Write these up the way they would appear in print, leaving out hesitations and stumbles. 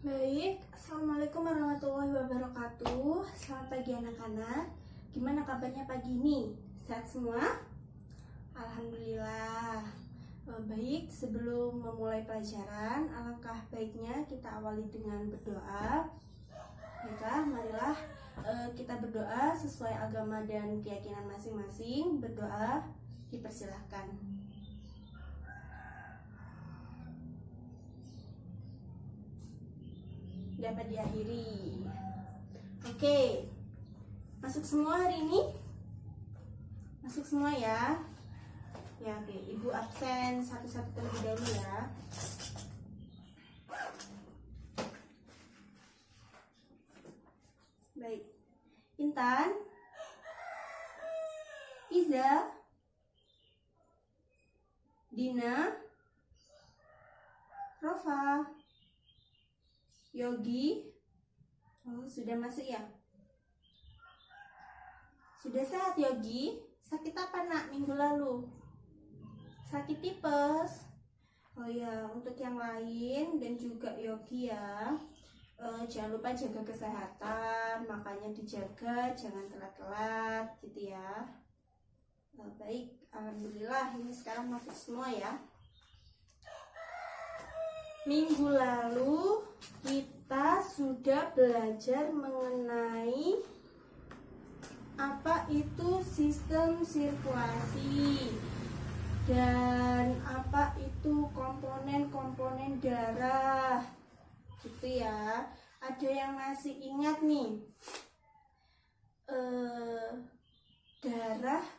Baik, Assalamualaikum warahmatullahi wabarakatuh. Selamat pagi anak-anak. Gimana kabarnya pagi ini? Sehat semua? Alhamdulillah. Baik, sebelum memulai pelajaran, alangkah baiknya kita awali dengan berdoa. Baiklah, marilah kita berdoa sesuai agama dan keyakinan masing-masing. Berdoa dipersilahkan. Dapat diakhiri. Oke, masuk semua hari ini? Masuk semua ya? Ya, oke. Ibu absen satu-satu terlebih dahulu ya. Baik, Intan, Iza, Dina, Rofa, Yogi. Sudah masuk ya? Sudah sehat Yogi? Sakit apa nak minggu lalu? Sakit tipes? Oh ya, untuk yang lain dan juga Yogi ya, jangan lupa jaga kesehatan, makanya dijaga, jangan telat-telat gitu ya. Baik, alhamdulillah ini sekarang masuk semua ya. Minggu lalu kita sudah belajar mengenai apa itu sistem sirkulasi dan apa itu komponen-komponen darah gitu ya. Ada yang masih ingat nih,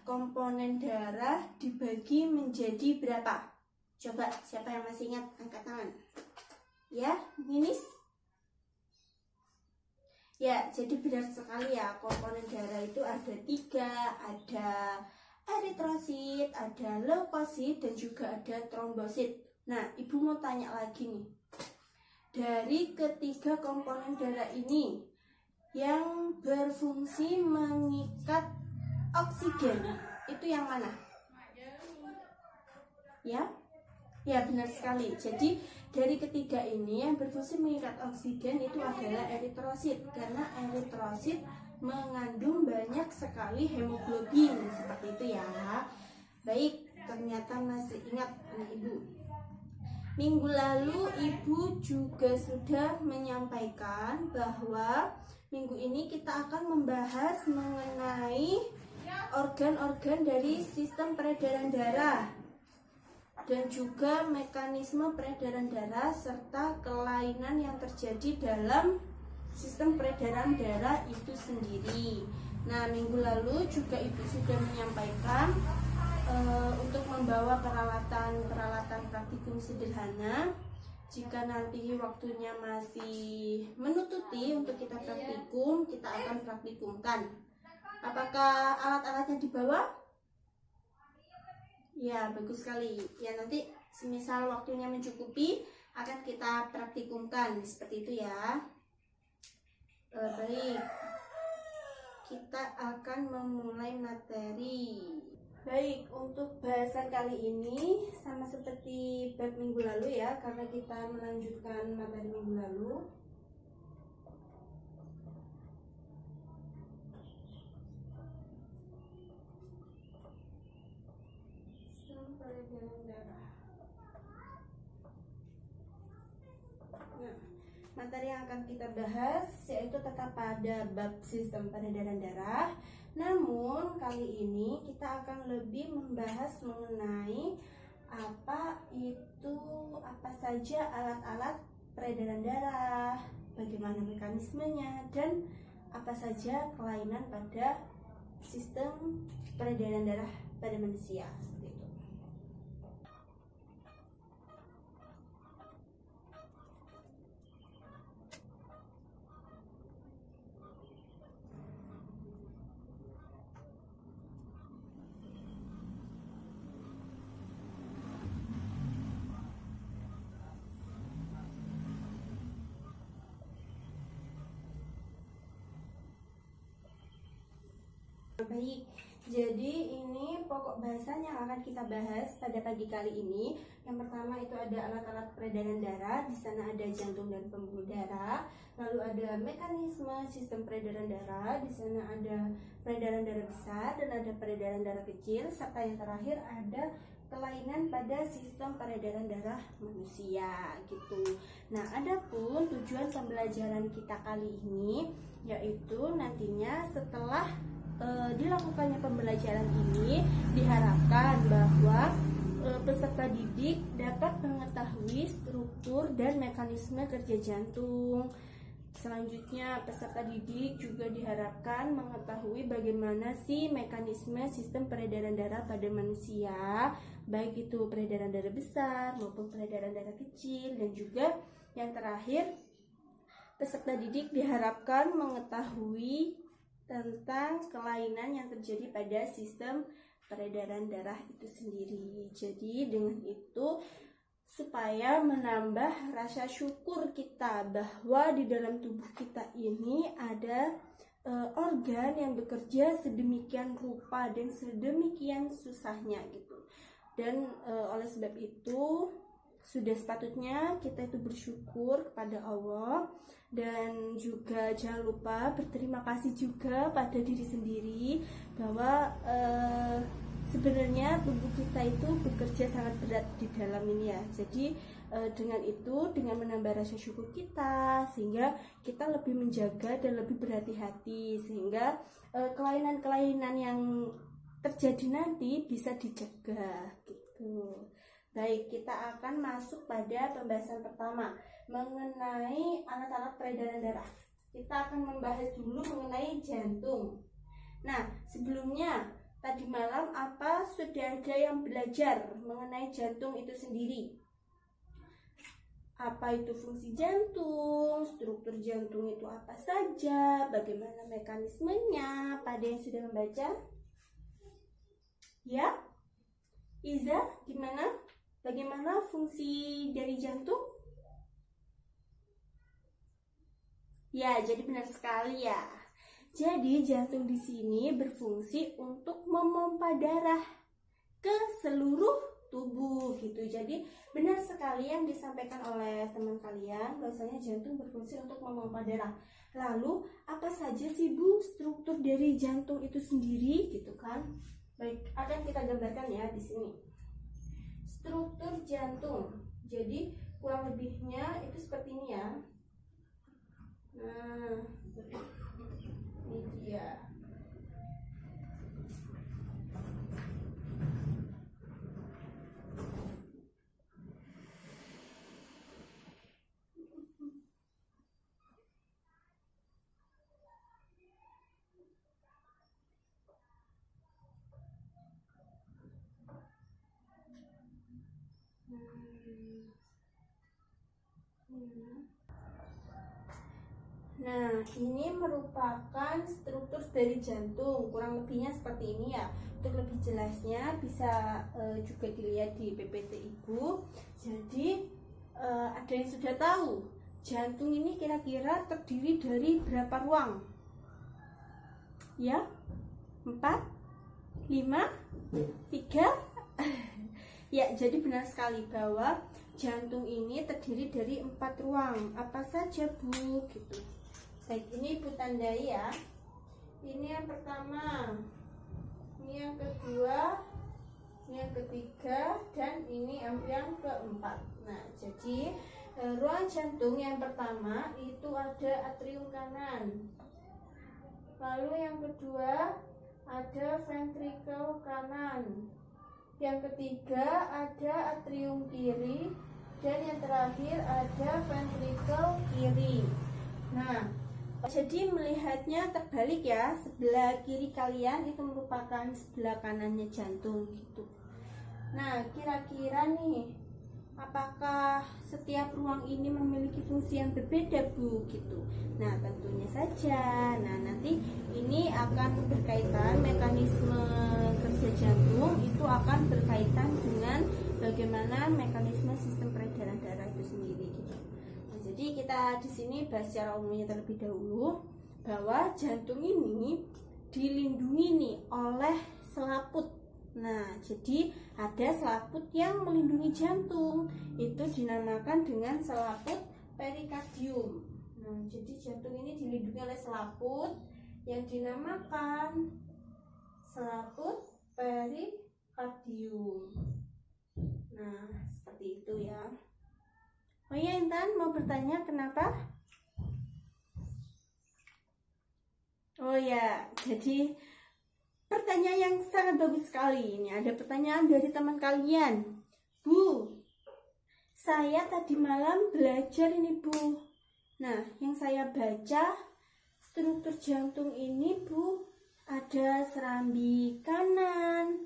komponen darah dibagi menjadi berapa? Coba siapa yang masih ingat, angkat tangan. Ya, Ninis? Ya, jadi benar sekali ya, komponen darah itu ada 3, ada eritrosit, ada leukosit, dan juga ada trombosit. Nah, Ibu mau tanya lagi nih, dari ketiga komponen darah ini, yang berfungsi mengikat oksigen, itu yang mana? Ya? Ya, benar sekali. Jadi dari ketiga ini yang berfungsi mengikat oksigen itu adalah eritrosit, karena eritrosit mengandung banyak sekali hemoglobin seperti itu ya. Baik, ternyata masih ingat anak Ibu. Minggu lalu Ibu juga sudah menyampaikan bahwa minggu ini kita akan membahas mengenai organ-organ dari sistem peredaran darah dan juga mekanisme peredaran darah serta kelainan yang terjadi dalam sistem peredaran darah itu sendiri. Nah, minggu lalu juga Ibu sudah menyampaikan untuk membawa peralatan praktikum sederhana. Jika nanti waktunya masih menutupi untuk kita praktikum, kita akan praktikumkan. Apakah alat-alatnya dibawa? Ya, bagus sekali. Ya, nanti semisal waktunya mencukupi akan kita praktikumkan seperti itu ya. Baik, kita akan memulai materi. Baik, untuk bahasan kali ini sama seperti bab minggu lalu ya, karena kita melanjutkan materi minggu lalu. Peredaran darah. Nah, materi yang akan kita bahas yaitu tetap pada bab sistem peredaran darah. Namun kali ini kita akan lebih membahas mengenai apa saja alat-alat peredaran darah, bagaimana mekanismenya, dan apa saja kelainan pada sistem peredaran darah pada manusia. baik. Jadi ini pokok bahasan yang akan kita bahas pada pagi kali ini. Yang pertama itu ada alat-alat peredaran darah. Di sana ada jantung dan pembuluh darah. Lalu ada mekanisme sistem peredaran darah. Di sana ada peredaran darah besar dan ada peredaran darah kecil. Serta yang terakhir ada kelainan pada sistem peredaran darah manusia gitu. Nah, adapun tujuan pembelajaran kita kali ini yaitu nantinya setelah dilakukannya pembelajaran ini diharapkan bahwa peserta didik dapat mengetahui struktur dan mekanisme kerja jantung. Selanjutnya, peserta didik juga diharapkan mengetahui bagaimana sih mekanisme sistem peredaran darah pada manusia, baik itu peredaran darah besar maupun peredaran darah kecil. Dan juga yang terakhir, peserta didik diharapkan mengetahui tentang kelainan yang terjadi pada sistem peredaran darah itu sendiri. Jadi dengan itu supaya menambah rasa syukur kita bahwa di dalam tubuh kita ini ada organ yang bekerja sedemikian rupa dan sedemikian susahnya gitu. Dan oleh sebab itu sudah sepatutnya kita itu bersyukur kepada Allah, dan juga jangan lupa berterima kasih juga pada diri sendiri bahwa sebenarnya tubuh kita itu bekerja sangat berat di dalam ini ya. Jadi dengan itu, dengan menambah rasa syukur kita, sehingga kita lebih menjaga dan lebih berhati-hati, sehingga kelainan-kelainan yang terjadi nanti bisa dicegah gitu. Baik, kita akan masuk pada pembahasan pertama mengenai alat-alat peredaran darah. Kita akan membahas dulu mengenai jantung. Nah, sebelumnya tadi malam apa sudah ada yang belajar mengenai jantung itu sendiri? Apa itu fungsi jantung, struktur jantung itu apa saja, bagaimana mekanismenya? Pada yang sudah membaca? Ya? Iza, gimana? Bagaimana fungsi dari jantung? Ya, jadi benar sekali ya. Jadi jantung di sini berfungsi untuk memompa darah ke seluruh tubuh gitu. Jadi benar sekali yang disampaikan oleh teman kalian, bahwasanya jantung berfungsi untuk memompa darah. Lalu apa saja sih Bu struktur dari jantung itu sendiri gitu kan? Baik, akan kita gambarkan ya di sini. Struktur jantung. Jadi kurang lebihnya itu seperti ini ya. Nah, ini dia. Nah, ini merupakan struktur dari jantung. Kurang lebihnya seperti ini ya. Untuk lebih jelasnya bisa juga dilihat di PPT Ibu. Jadi ada yang sudah tahu jantung ini kira-kira terdiri dari berapa ruang? Ya? 4? 5? 3? Ya, jadi benar sekali bahwa jantung ini terdiri dari 4 ruang. Apa saja Bu? Gitu. Baik, ini Ibu tandai ya. Ini yang pertama, ini yang kedua, ini yang ketiga, dan ini yang keempat. Nah, jadi ruang jantung yang pertama itu ada atrium kanan. Lalu yang kedua ada ventrikel kanan. Yang ketiga ada atrium kiri, dan yang terakhir ada ventrikel kiri. Nah, jadi melihatnya terbalik ya, sebelah kiri kalian itu merupakan sebelah kanannya jantung gitu. Nah, kira-kira nih, apakah setiap ruang ini memiliki fungsi yang berbeda Bu gitu? Nah, tentunya saja. Nah, nanti ini akan berkaitan, mekanisme kerja jantung itu akan berkaitan dengan bagaimana mekanisme sistem peredaran darah itu sendiri gitu. Jadi kita di sini bahas secara umumnya terlebih dahulu bahwa jantung ini dilindungi nih oleh selaput. Nah, jadi ada selaput yang melindungi jantung, itu dinamakan dengan selaput perikardium. Nah, jadi jantung ini dilindungi oleh selaput yang dinamakan selaput perikardium. Nah, seperti itu ya. Oh ya, Intan mau bertanya kenapa? Oh ya, jadi pertanyaan yang sangat bagus sekali. Ini ada pertanyaan dari teman kalian. Bu, saya tadi malam belajar ini, Bu. Nah, yang saya baca struktur jantung ini, Bu, ada serambi kanan,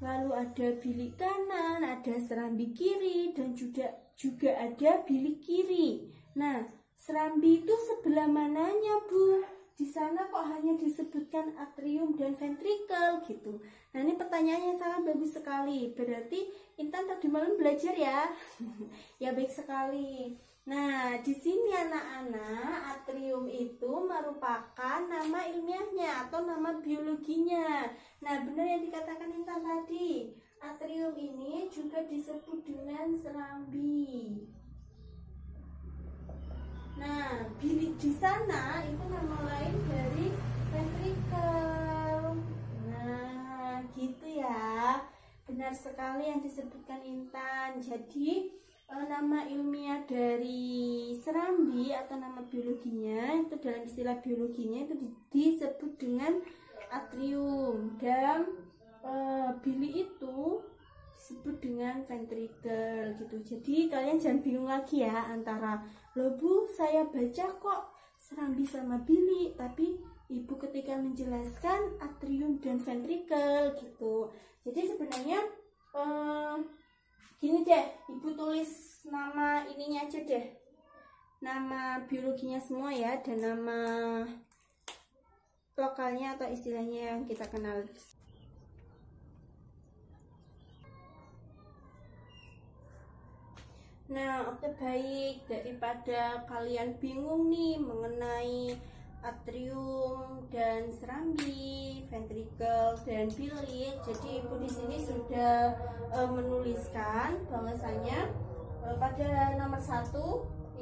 lalu ada bilik kanan, ada serambi kiri, dan juga ada bilik kiri. Nah, serambi itu sebelah mananya, Bu? Di sana kok hanya disebutkan atrium dan ventrikel gitu. Nah, ini pertanyaannya sangat bagus sekali. Berarti Intan tadi malam belajar ya. Ya, baik sekali. Nah, di sini anak-anak, atrium itu merupakan nama ilmiahnya atau nama biologinya. Nah, benar yang dikatakan Intan tadi. Atrium ini juga disebut dengan serambi. Nah, bilik di sana itu nama lain dari ventrikel. Nah, gitu ya. Benar sekali yang disebutkan Intan. Jadi, nama ilmiah dari serambi atau nama biologinya itu dalam istilah biologinya itu disebut dengan atrium, dan bilik itu disebut dengan ventrikel gitu. Jadi kalian jangan bingung lagi ya antara, loh Bu, saya baca kok serambi sama bilik, tapi Ibu ketika menjelaskan atrium dan ventrikel gitu. Jadi sebenarnya gini deh, Ibu tulis nama ininya aja deh, nama biologinya semua ya, dan nama lokalnya atau istilahnya yang kita kenal. Nah, oke, baik. Daripada kalian bingung nih mengenai atrium dan serambi, ventrikel dan bilik, jadi Ibu di sini sudah menuliskan bahwasanya pada nomor 1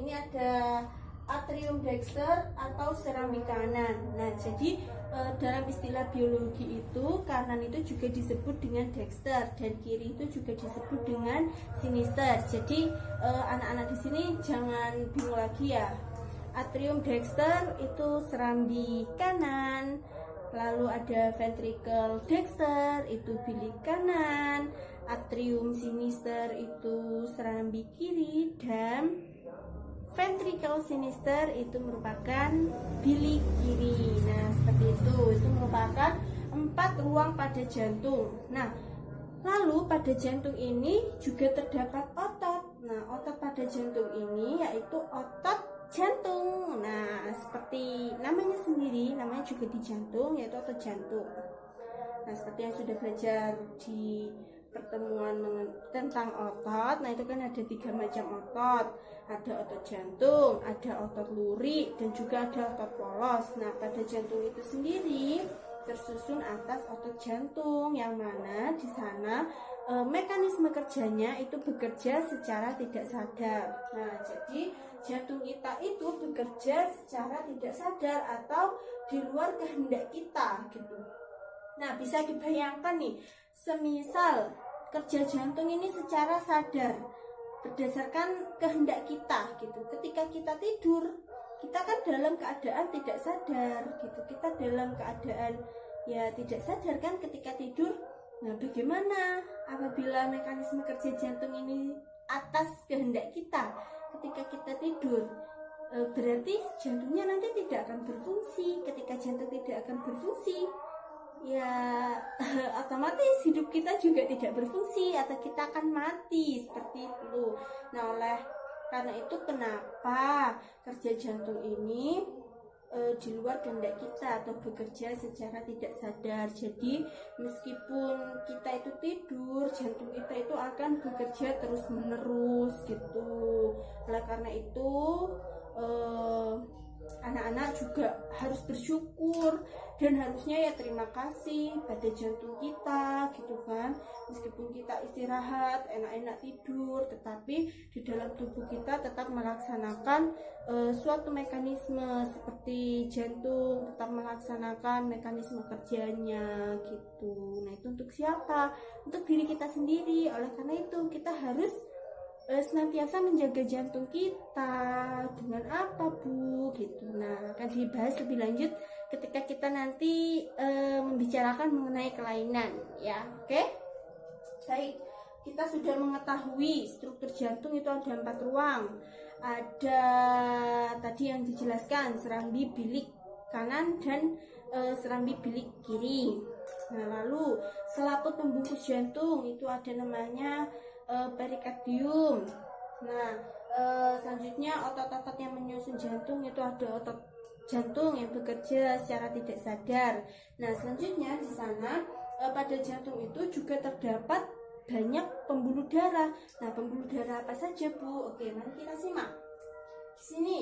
ini ada atrium dexter atau serambi kanan. Nah, jadi dalam istilah biologi itu kanan itu juga disebut dengan dexter dan kiri itu juga disebut dengan sinister. Jadi anak-anak di sini jangan bingung lagi ya. Atrium dexter itu serambi kanan, lalu ada ventricle dexter itu bilik kanan, atrium sinister itu serambi kiri, dan ventricle sinister itu merupakan bilik kiri. Nah, seperti itu merupakan 4 ruang pada jantung. Nah, lalu pada jantung ini juga terdapat otot. Nah, otot pada jantung ini yaitu otot jantung. Nah, seperti namanya sendiri, namanya juga di jantung, yaitu otot jantung. Nah, seperti yang sudah belajar di pertemuan tentang otot, nah itu kan ada 3 macam otot. Ada otot jantung, ada otot lurik, dan juga ada otot polos. Nah, pada jantung itu sendiri tersusun atas otot jantung, yang mana di sana mekanisme kerjanya itu bekerja secara tidak sadar. Nah, jadi jantung kita itu bekerja secara tidak sadar atau di luar kehendak kita gitu. Nah, bisa dibayangkan nih, semisal kerja jantung ini secara sadar berdasarkan kehendak kita gitu. Ketika kita tidur, kita kan dalam keadaan tidak sadar gitu. Kita dalam keadaan ya tidak sadar kan ketika tidur. Nah, bagaimana apabila mekanisme kerja jantung ini atas kehendak kita ketika kita tidur? Berarti jantungnya nanti tidak akan berfungsi. Ketika jantung tidak akan berfungsi, ya otomatis hidup kita juga tidak berfungsi atau kita akan mati seperti itu. Nah, oleh karena itu kenapa kerja jantung ini di luar kehendak kita atau bekerja secara tidak sadar. Jadi meskipun kita itu tidur, jantung kita itu akan bekerja terus menerus gitu. Oleh karena itu anak-anak juga harus bersyukur dan harusnya ya terima kasih pada jantung kita gitu kan. Meskipun kita istirahat, enak-enak tidur, tetapi di dalam tubuh kita tetap melaksanakan suatu mekanisme seperti jantung tetap melaksanakan mekanisme kerjanya gitu. Nah, itu untuk siapa? Untuk diri kita sendiri. Oleh karena itu kita harus senantiasa menjaga jantung kita. Dengan apa, Bu? Gitu. Nah, akan dibahas lebih lanjut ketika kita nanti membicarakan mengenai kelainan, ya. Oke? Baik. Kita sudah mengetahui struktur jantung itu ada 4 ruang. Ada tadi yang dijelaskan serambi bilik kanan dan serambi bilik kiri. Nah, lalu selaput pembungkus jantung itu ada namanya perikardium. Nah, selanjutnya otot-otot yang menyusun jantung itu ada otot jantung yang bekerja secara tidak sadar. Nah, selanjutnya di sana pada jantung itu juga terdapat banyak pembuluh darah. Nah, pembuluh darah apa saja, Bu? Oke, mari kita simak. Di sini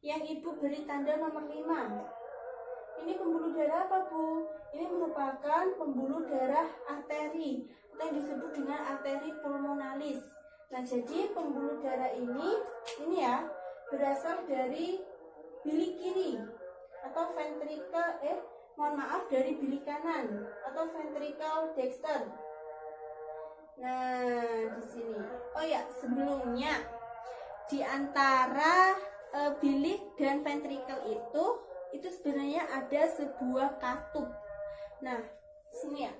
yang Ibu beri tanda nomor 5. Ini pembuluh darah apa, Bu? Ini merupakan pembuluh darah arteri atau yang disebut dengan arteri pulmonalis. Nah, jadi pembuluh darah ini ya berasal dari bilik kiri atau dari bilik kanan atau ventricle dexter. Nah, di sini. Oh ya, sebelumnya di antara bilik dan ventricle itu sebenarnya ada sebuah katup. Nah, sini ya.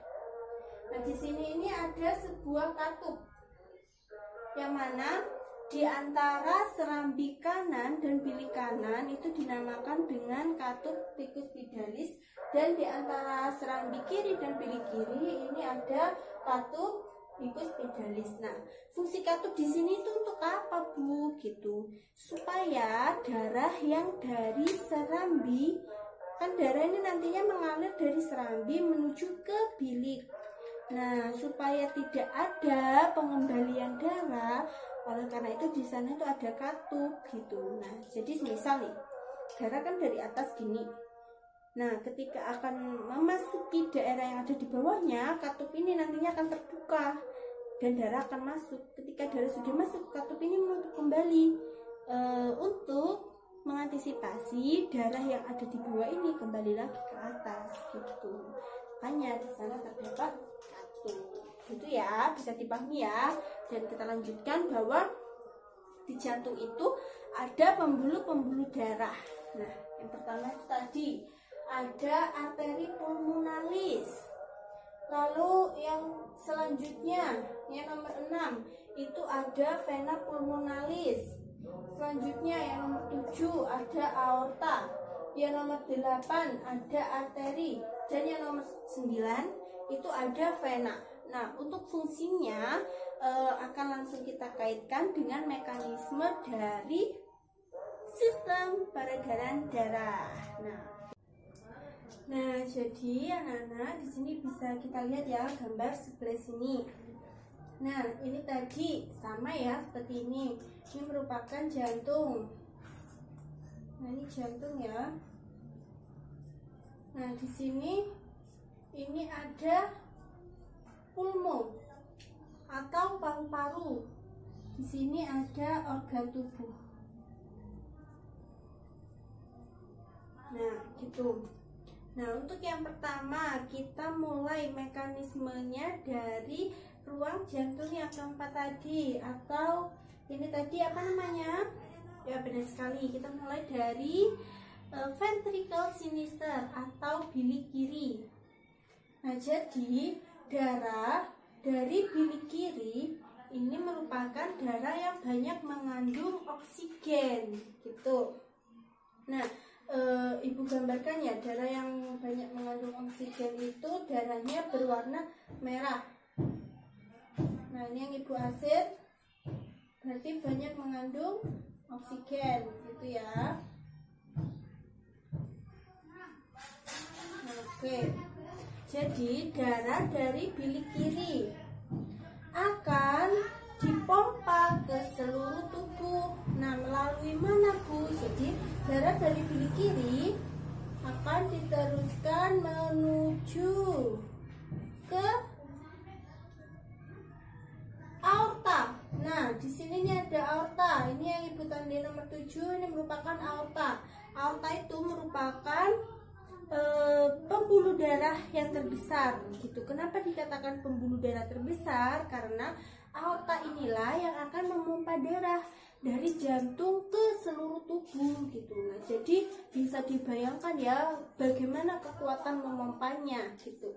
Nah, di sini ini ada sebuah katup. Yang mana di antara serambi kanan dan bilik kanan itu dinamakan dengan katup ficus pidalis, dan di antara serambi kiri dan bilik kiri ini ada katup ficus pidalis. Nah, fungsi katup di sini itu untuk apa, Bu? Gitu. Supaya darah yang dari serambi, kan darah ini nantinya mengalir dari serambi menuju ke bilik. Nah, supaya tidak ada pengembalian darah, oleh karena itu di sana itu ada katup gitu. Nah, jadi misal nih, darah kan dari atas gini. Nah, ketika akan memasuki daerah yang ada di bawahnya, katup ini nantinya akan terbuka dan darah akan masuk. Ketika darah sudah masuk, katup ini menutup kembali untuk mengantisipasi darah yang ada di bawah ini kembali lagi ke atas gitu. Makanya di sana terdapat katup. Itu ya, bisa dipahami ya. Dan kita lanjutkan bahwa di jantung itu ada pembuluh-pembuluh darah. Nah, yang pertama itu tadi ada arteri pulmonalis. Lalu yang selanjutnya, yang nomor 6 itu ada vena pulmonalis. Selanjutnya yang nomor 7 ada aorta. Yang nomor 8 ada arteri. Dan yang nomor 9 itu ada vena. Nah, untuk fungsinya akan langsung kita kaitkan dengan mekanisme dari sistem peredaran darah. Nah, jadi anak-anak di sini bisa kita lihat ya gambar sebelah sini. Nah, ini tadi sama ya seperti ini. Ini merupakan jantung. Nah, ini jantung ya. Nah, di sini ini ada pulmo atau paru-paru. Di sini ada organ tubuh. Nah, gitu. Nah, untuk yang pertama kita mulai mekanismenya dari ruang jantung yang keempat tadi, atau ini tadi apa namanya? Ya, benar sekali. Kita mulai dari ventricle sinister atau bilik kiri. Nah, jadi darah dari bilik kiri ini merupakan darah yang banyak mengandung oksigen gitu. Nah, Ibu gambarkan ya, darah yang banyak mengandung oksigen itu darahnya berwarna merah. Nah, ini yang Ibu arsir berarti banyak mengandung oksigen gitu ya. Oke, jadi darah dari bilik kiri akan dipompa ke seluruh tubuh. Nah, melalui mana, Bu? Jadi darah dari bilik kiri akan diteruskan menuju ke aorta. Nah, di sini nih ada aorta. Ini yang Ibu tandai nomor 7, ini merupakan aorta. Aorta itu merupakan pembuluh darah yang terbesar gitu. Kenapa dikatakan pembuluh darah terbesar? Karena aorta inilah yang akan memompa darah dari jantung ke seluruh tubuh gitu. Nah, jadi bisa dibayangkan ya bagaimana kekuatan memompanya gitu.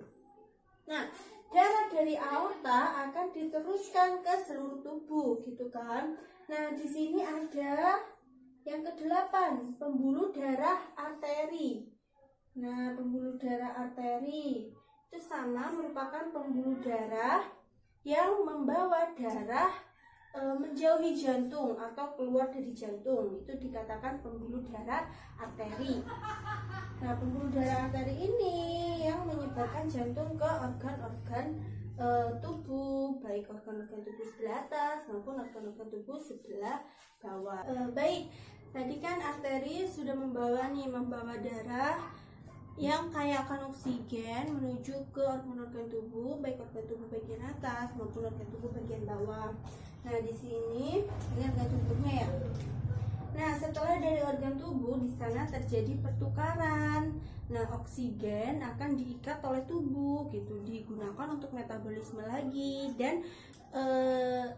Nah, darah dari aorta akan diteruskan ke seluruh tubuh gitu kan. Nah, di sini ada yang ke-8, pembuluh darah arteri. Nah, pembuluh darah arteri itu sama merupakan pembuluh darah yang membawa darah menjauhi jantung atau keluar dari jantung. Itu dikatakan pembuluh darah arteri. Nah, pembuluh darah arteri ini yang menyebarkan jantung ke organ-organ tubuh, baik organ-organ tubuh sebelah atas maupun organ-organ tubuh sebelah bawah. Baik, tadi kan arteri sudah membawa darah yang kaya akan oksigen menuju ke organ-organ tubuh, baik organ tubuh bagian atas maupun organ tubuh bagian bawah. Nah, di sini ini organ tubuhnya ya. Nah, setelah dari organ tubuh, di sana terjadi pertukaran. Nah, oksigen akan diikat oleh tubuh gitu, digunakan untuk metabolisme lagi, dan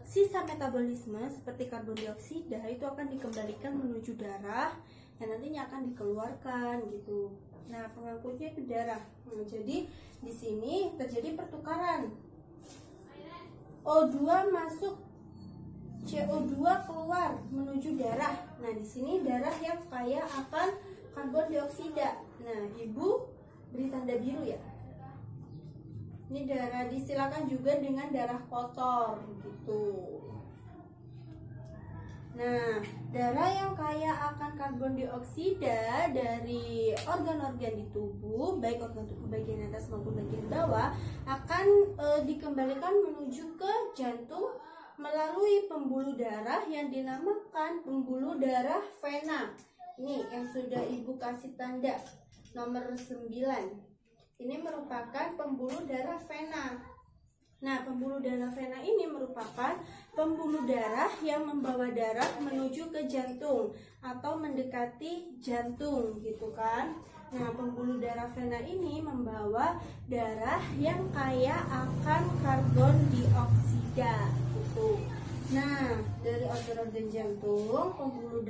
sisa metabolisme seperti karbon dioksida itu akan dikembalikan menuju darah yang nantinya akan dikeluarkan gitu. Nah, pengangkutnya itu darah. Nah, jadi di sini terjadi pertukaran. O2 masuk, CO2 keluar menuju darah. Nah, di sini darah yang kaya akan karbon dioksida. Nah, Ibu beri tanda biru ya. Ini darah, disilakan juga dengan darah kotor gitu. Nah, darah yang kaya akan karbon dioksida dari organ-organ di tubuh, baik organ tubuh bagian atas maupun bagian bawah, akan dikembalikan menuju ke jantung melalui pembuluh darah yang dinamakan pembuluh darah vena. Ini yang sudah Ibu kasih tanda nomor 9. Ini merupakan pembuluh darah vena. Nah, pembuluh darah vena ini merupakan pembuluh darah yang membawa darah menuju ke jantung atau mendekati jantung gitu kan. Nah, pembuluh darah vena ini membawa darah yang kaya akan karbon dioksida gitu. Nah, dari organ-organ jantung, pembuluh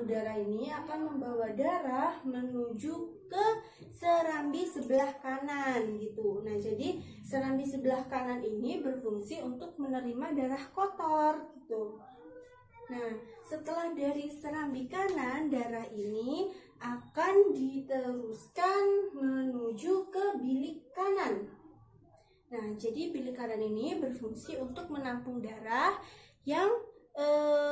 darah ini akan membawa darah menuju ke serambi sebelah kanan gitu. Nah, jadi serambi sebelah kanan ini berfungsi untuk menerima darah kotor gitu. Nah, setelah dari serambi kanan, darah ini akan diteruskan menuju ke bilik kanan. Nah, jadi bilik kanan ini berfungsi untuk menampung darah yang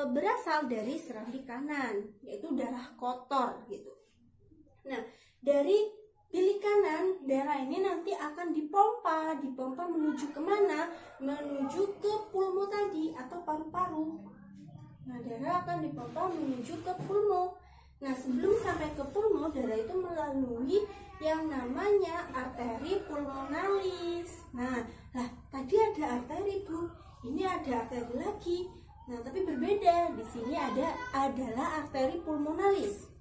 berasal dari serambi kanan, yaitu darah kotor gitu. Nah, dari bilik kanan, darah ini nanti akan dipompa menuju kemana? Menuju ke pulmo tadi atau paru-paru. Nah, darah akan dipompa menuju ke pulmo. Nah, sebelum sampai ke pulmo, darah itu melalui yang namanya arteri pulmonalis. Nah, tadi ada arteri, Bu. Ini ada arteri lagi. Nah, tapi berbeda. Di sini adalah arteri pulmonalis.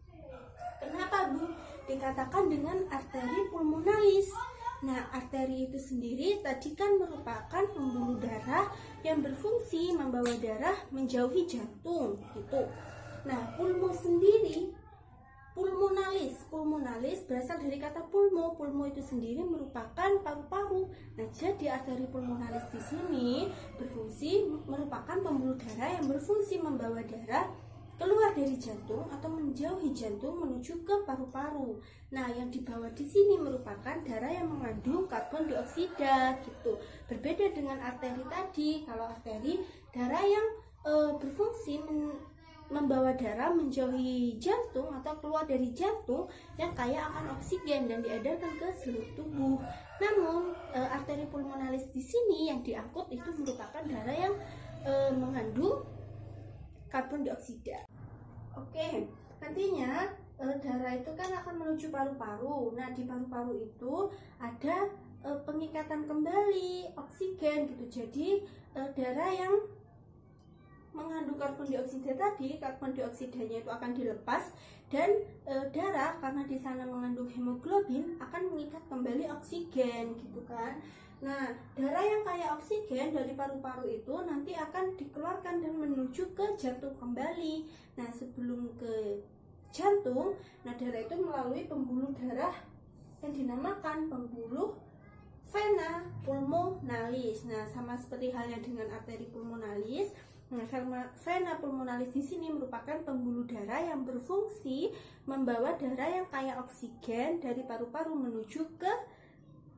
Kenapa, Bu? Dikatakan dengan arteri pulmonalis. Nah, arteri itu sendiri tadi kan merupakan pembuluh darah yang berfungsi membawa darah menjauhi jantung gitu. Nah, pulmo sendiri, pulmonalis berasal dari kata pulmo. Pulmo itu sendiri merupakan paru-paru. Nah, jadi arteri pulmonalis di sini berfungsi merupakan pembuluh darah yang berfungsi membawa darah keluar dari jantung atau menjauhi jantung menuju ke paru-paru. Nah, yang dibawa di sini merupakan darah yang mengandung karbon dioksida gitu. Berbeda dengan arteri tadi. Kalau arteri, darah yang berfungsi membawa darah menjauhi jantung atau keluar dari jantung yang kaya akan oksigen dan diedarkan ke seluruh tubuh. Namun, arteri pulmonalis di sini yang diangkut itu merupakan darah yang mengandung karbon dioksida. Oke, nantinya darah itu kan akan menuju paru-paru. Nah, di paru-paru itu ada pengikatan kembali oksigen gitu. Jadi darah yang mengandung karbon dioksida tadi, karbon dioksidanya itu akan dilepas, dan darah karena di sana mengandung hemoglobin akan mengikat kembali oksigen gitu kan. Nah, darah yang kaya oksigen dari paru-paru itu nanti akan dikeluarkan dan menuju ke jantung kembali. Nah, sebelum ke jantung, nah darah itu melalui pembuluh darah yang dinamakan pembuluh vena pulmonalis. Nah, sama seperti halnya dengan arteri pulmonalis. Nah, vena pulmonalis di sini merupakan pembuluh darah yang berfungsi membawa darah yang kaya oksigen dari paru-paru menuju ke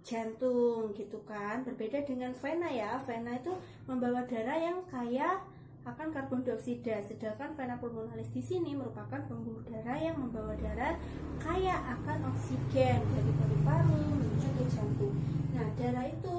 jantung gitu kan. Berbeda dengan vena ya. Vena itu membawa darah yang kaya akan karbon dioksida, sedangkan vena pulmonalis di sini merupakan pembuluh darah yang membawa darah kaya akan oksigen dari paru-paru menuju ke jantung. Nah, darah itu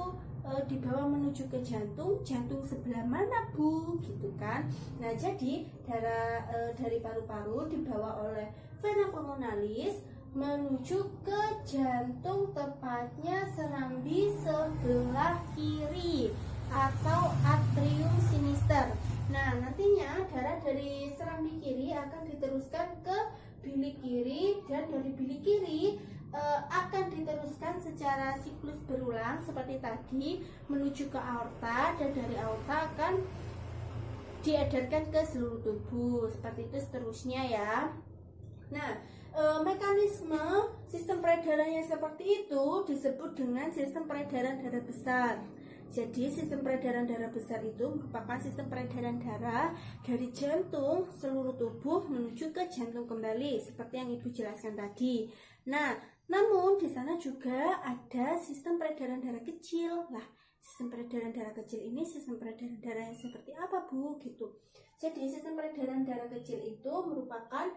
dibawa menuju ke jantung, jantung sebelah mana Bu? Gitu kan. Nah, jadi darah dari paru-paru dibawa oleh vena pulmonalis menuju ke jantung, tepatnya serambi sebelah kiri atau atrium sinister. Nah, nantinya darah dari serambi kiri akan diteruskan ke bilik kiri, dan dari bilik kiri akan diteruskan secara siklus berulang seperti tadi menuju ke aorta, dan dari aorta akan diedarkan ke seluruh tubuh seperti itu seterusnya ya. Nah, mekanisme sistem peredarannya seperti itu disebut dengan sistem peredaran darah besar. Jadi sistem peredaran darah besar itu merupakan sistem peredaran darah dari jantung seluruh tubuh menuju ke jantung kembali seperti yang Ibu jelaskan tadi. Nah, namun di sana juga ada sistem peredaran darah kecil. Lah, sistem peredaran darah kecil ini sistem peredaran darah yang seperti apa Bu? Gitu. Jadi sistem peredaran darah kecil itu merupakan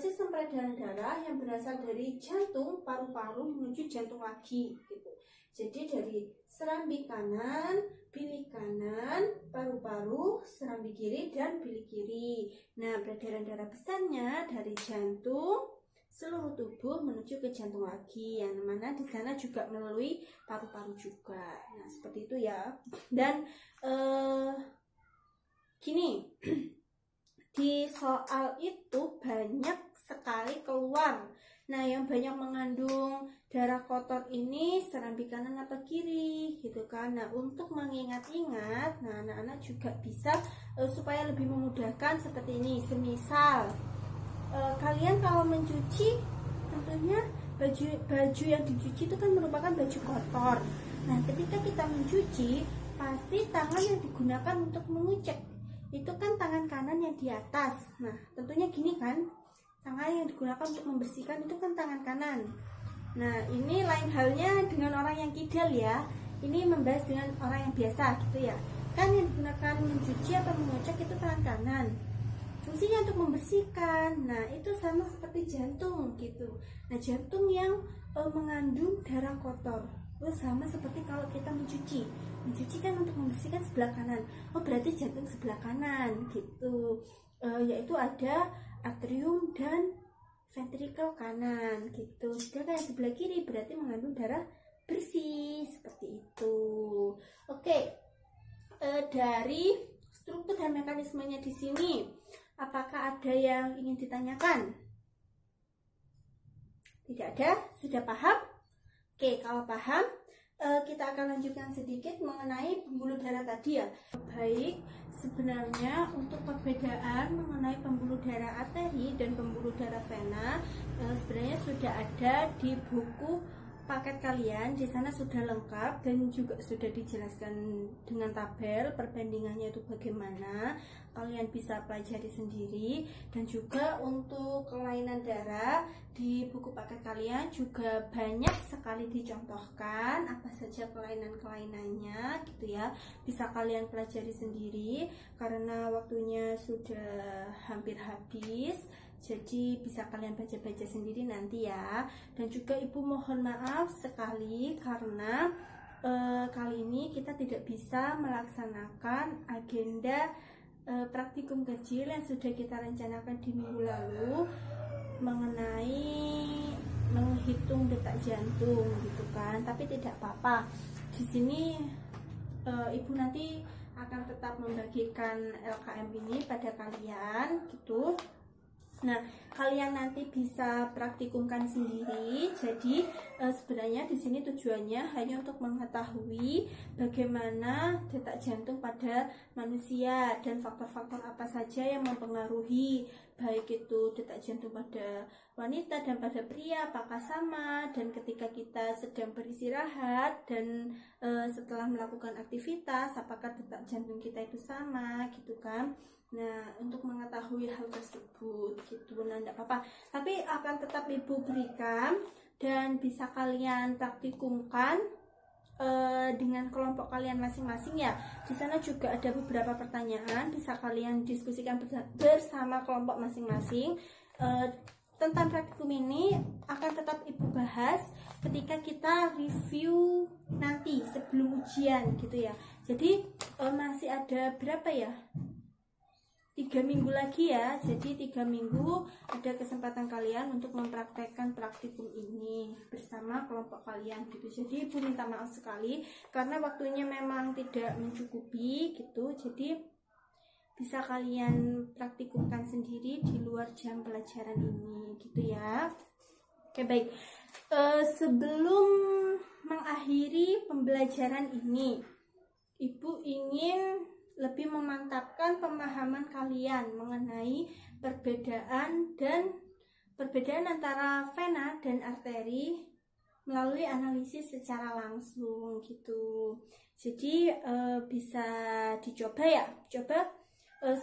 sistem peredaran darah yang berasal dari jantung, paru-paru menuju jantung lagi gitu. Jadi dari serambi kanan, bilik kanan, paru-paru, serambi kiri, dan bilik kiri. Nah, peredaran darah besarnya dari jantung seluruh tubuh menuju ke jantung lagi, yang mana di sana juga melalui paru-paru juga. Nah, seperti itu ya. Dan gini, di soal itu banyak sekali keluar. Nah, yang banyak mengandung darah kotor ini serambi kanan apa kiri gitu kan. Nah, untuk mengingat-ingat, nah anak-anak juga bisa supaya lebih memudahkan seperti ini. Semisal kalian kalau mencuci, tentunya baju yang dicuci itu kan merupakan baju kotor. Nah, ketika kita mencuci, pasti tangan yang digunakan untuk mengucek itu kan tangan kanan yang di atas. Nah, tentunya gini kan, tangan yang digunakan untuk membersihkan itu kan tangan kanan. Nah, ini lain halnya dengan orang yang kidal ya. Ini membahas dengan orang yang biasa gitu ya. Kan yang digunakan mencuci atau mengocek itu tangan kanan. Fungsinya untuk membersihkan. Nah, itu sama seperti jantung gitu. Nah, jantung yang mengandung darah kotor itu sama seperti kalau kita mencuci. Mencuci kan untuk membersihkan sebelah kanan. Oh, berarti jantung sebelah kanan gitu. Yaitu ada atrium dan ventrikel kanan gitu. Sedangkan yang sebelah kiri berarti mengandung darah bersih seperti itu. Oke, dari struktur dan mekanismenya di sini, apakah ada yang ingin ditanyakan? Tidak ada? Sudah paham? Oke, kalau paham, kita akan lanjutkan sedikit mengenai pembuluh darah tadi ya. Baik, sebenarnya untuk perbedaan mengenai pembuluh darah arteri dan pembuluh darah vena sebenarnya sudah ada di buku paket kalian. Di sana sudah lengkap dan juga sudah dijelaskan dengan tabel perbandingannya itu bagaimana. Kalian bisa pelajari sendiri. Dan juga untuk kelainan darah di buku paket kalian juga banyak sekali dicontohkan apa saja kelainan-kelainannya gitu ya. Bisa kalian pelajari sendiri karena waktunya sudah hampir habis. Jadi bisa kalian baca-baca sendiri nanti ya. Dan juga Ibu mohon maaf sekali karena kali ini kita tidak bisa melaksanakan agenda praktikum kecil yang sudah kita rencanakan di minggu lalu mengenai menghitung detak jantung gitu kan. Tapi tidak apa-apa, di sini ibu nanti akan tetap membagikan LKM ini pada kalian gitu. Nah, kalian nanti bisa praktikumkan sendiri. Jadi sebenarnya di sini tujuannya hanya untuk mengetahui bagaimana detak jantung pada manusia dan faktor-faktor apa saja yang mempengaruhi, baik itu detak jantung pada wanita dan pada pria apakah sama, dan ketika kita sedang beristirahat dan setelah melakukan aktivitas apakah detak jantung kita itu sama gitu kan. Nah, untuk mengetahui hal tersebut gitu, nah enggak apa-apa, tapi akan tetap ibu berikan dan bisa kalian praktikumkan dengan kelompok kalian masing-masing ya. Di sana juga ada beberapa pertanyaan, bisa kalian diskusikan bersama kelompok masing-masing. Tentang praktikum ini akan tetap ibu bahas ketika kita review nanti sebelum ujian gitu ya. Jadi masih ada berapa ya? 3 minggu lagi ya, jadi 3 minggu ada kesempatan kalian untuk mempraktekkan praktikum ini bersama kelompok kalian gitu. Jadi ibu minta maaf sekali karena waktunya memang tidak mencukupi gitu, jadi bisa kalian praktikumkan sendiri di luar jam pelajaran ini gitu ya. Oke baik, sebelum mengakhiri pembelajaran ini, ibu ingin lebih memantapkan pemahaman kalian mengenai perbedaan antara vena dan arteri melalui analisis secara langsung gitu. Jadi bisa dicoba ya, coba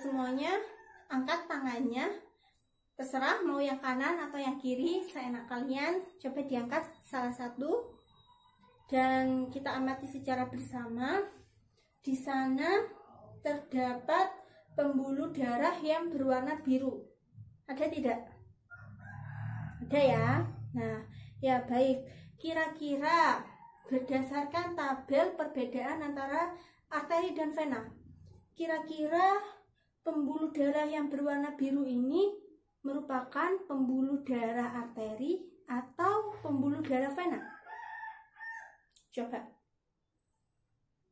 semuanya angkat tangannya, terserah mau yang kanan atau yang kiri, seenak kalian. Coba diangkat salah satu dan kita amati secara bersama. Di sana terdapat pembuluh darah yang berwarna biru. Ada tidak? Ada ya. Nah, ya baik. Kira-kira berdasarkan tabel perbedaan antara arteri dan vena, kira-kira pembuluh darah yang berwarna biru ini merupakan pembuluh darah arteri atau pembuluh darah vena? Coba.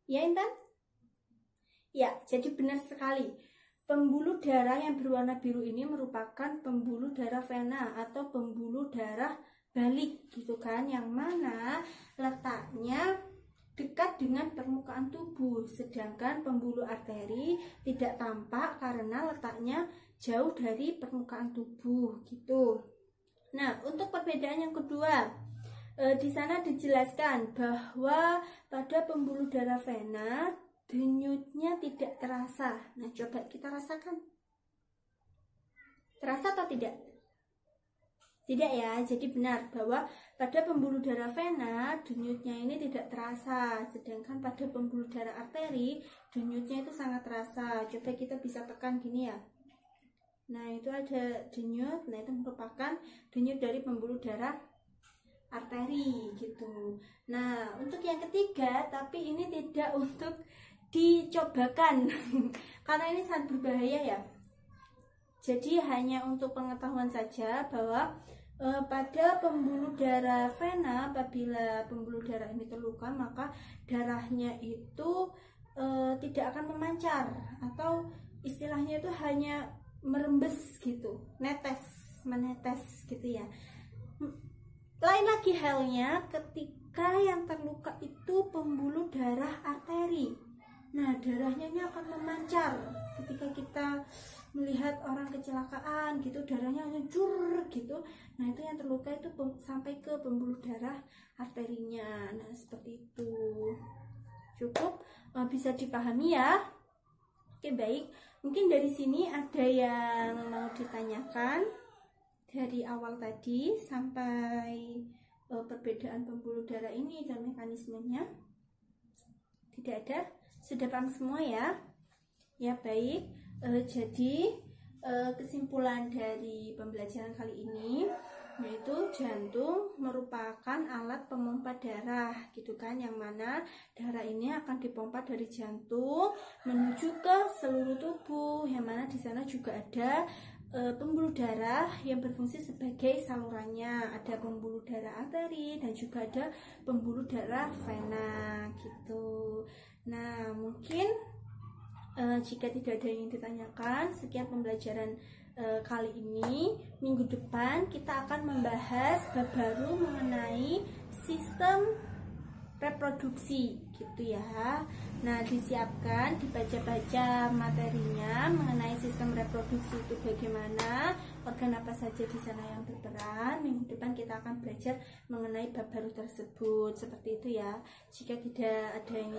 Ya, Intan? Ya, jadi benar sekali. Pembuluh darah yang berwarna biru ini merupakan pembuluh darah vena atau pembuluh darah balik gitu kan, yang mana letaknya dekat dengan permukaan tubuh, sedangkan pembuluh arteri tidak tampak karena letaknya jauh dari permukaan tubuh gitu. Nah, untuk perbedaan yang kedua, di sana dijelaskan bahwa pada pembuluh darah vena denyutnya tidak terasa. Nah, coba kita rasakan. Terasa atau tidak? Tidak ya, jadi benar bahwa pada pembuluh darah vena denyutnya ini tidak terasa, sedangkan pada pembuluh darah arteri denyutnya itu sangat terasa. Coba kita bisa tekan gini ya. Nah, itu ada denyut, nah itu merupakan denyut dari pembuluh darah arteri gitu. Nah, untuk yang ketiga, tapi ini tidak untuk dicobakan karena ini sangat berbahaya ya. Jadi hanya untuk pengetahuan saja bahwa pada pembuluh darah vena, apabila pembuluh darah ini terluka, maka darahnya itu tidak akan memancar, atau istilahnya itu hanya merembes gitu, menetes gitu ya. Lain lagi halnya ketika yang terluka itu pembuluh darah arteri. Nah, darahnya ini akan memancar ketika kita melihat orang kecelakaan gitu, darahnya hancur gitu. Nah, itu yang terluka itu sampai ke pembuluh darah arterinya. Nah, seperti itu. Cukup bisa dipahami ya. Oke, baik. Mungkin dari sini ada yang mau ditanyakan dari awal tadi sampai perbedaan pembuluh darah ini dan mekanismenya. Tidak ada? Sudah paham semua ya? Ya baik, jadi kesimpulan dari pembelajaran kali ini, yaitu jantung merupakan alat pemompa darah gitu kan, yang mana darah ini akan dipompa dari jantung menuju ke seluruh tubuh, yang mana di sana juga ada pembuluh darah yang berfungsi sebagai salurannya, ada pembuluh darah arteri dan juga ada pembuluh darah vena gitu. Nah, mungkin jika tidak ada yang ingin ditanyakan, sekian pembelajaran kali ini. Minggu depan kita akan membahas bab baru mengenai sistem reproduksi gitu ya. Nah, disiapkan, dibaca-baca materinya mengenai sistem reproduksi itu bagaimana, organ apa saja di sana yang berperan. Minggu depan kita akan belajar mengenai bab baru tersebut, seperti itu ya. Jika tidak ada yang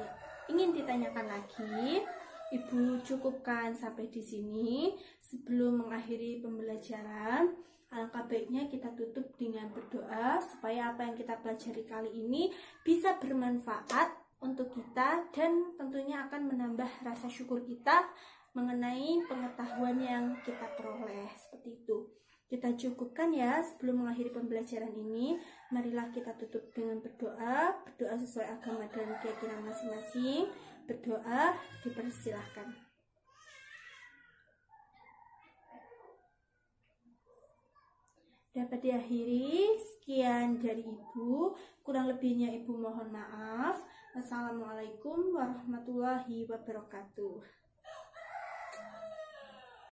ingin ditanyakan lagi, Ibu cukupkan sampai di sini. Sebelum mengakhiri pembelajaran, alangkah baiknya kita tutup dengan berdoa supaya apa yang kita pelajari kali ini bisa bermanfaat untuk kita dan tentunya akan menambah rasa syukur kita mengenai pengetahuan yang kita peroleh. Seperti itu. Kita cukupkan ya. Sebelum mengakhiri pembelajaran ini, marilah kita tutup dengan berdoa sesuai agama dan keyakinan masing-masing. Berdoa dipersilahkan. Dapat diakhiri. Sekian dari Ibu, kurang lebihnya Ibu mohon maaf. Assalamualaikum warahmatullahi wabarakatuh.